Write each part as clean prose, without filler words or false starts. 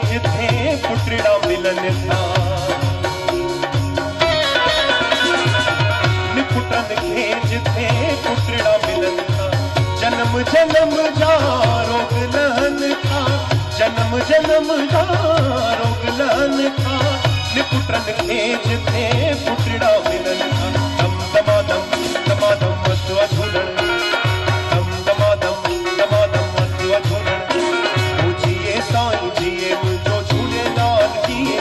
जिथे पुटड़ा मिलन था, निपुटन खे जिथे पुटड़ा मिलन था, जन्म जन्म जा रोग लहन था, जन्म जन्म जा रोग लहन था, निपुटन खे जिथे पुटड़ा मिलन था। दम दमादम दमादम मस्तवा झूलण, दम दमादम दमादम मस्तवा झूलण, ओ जिए साईं जिए मुझो झूले लाल जिए,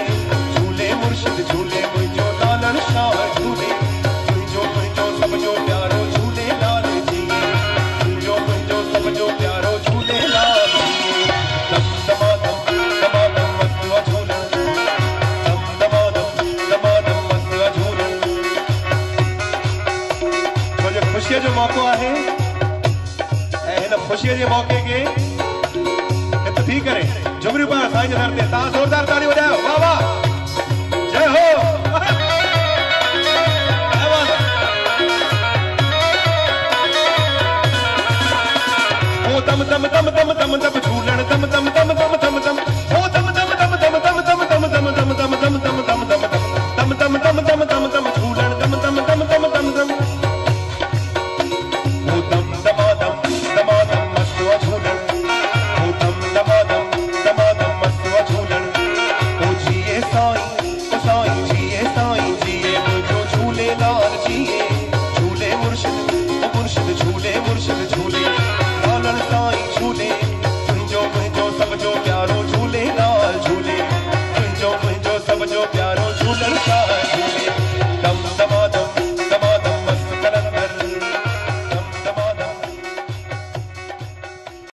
झूले मुर्शिद झूले मुझो लालण शाह झूले, मुझो मुझो सब जो प्यारो झूले लाल जिए, मुझो मुझो सब जो प्यारो झूले लाल जिए। दम दमादम दमादम मस्तवा झूलण, दम दमादम दमादम मस्तवा झूलण। तो जो खुशी जो मौको है इन खुशी के मौके के थी करे झुमरी पर साईं जे दर ते ता जोरदार ताली बजायो। वाह वाह, जय हो। ओ दम दम दम दम दम दम झूलण, दम दम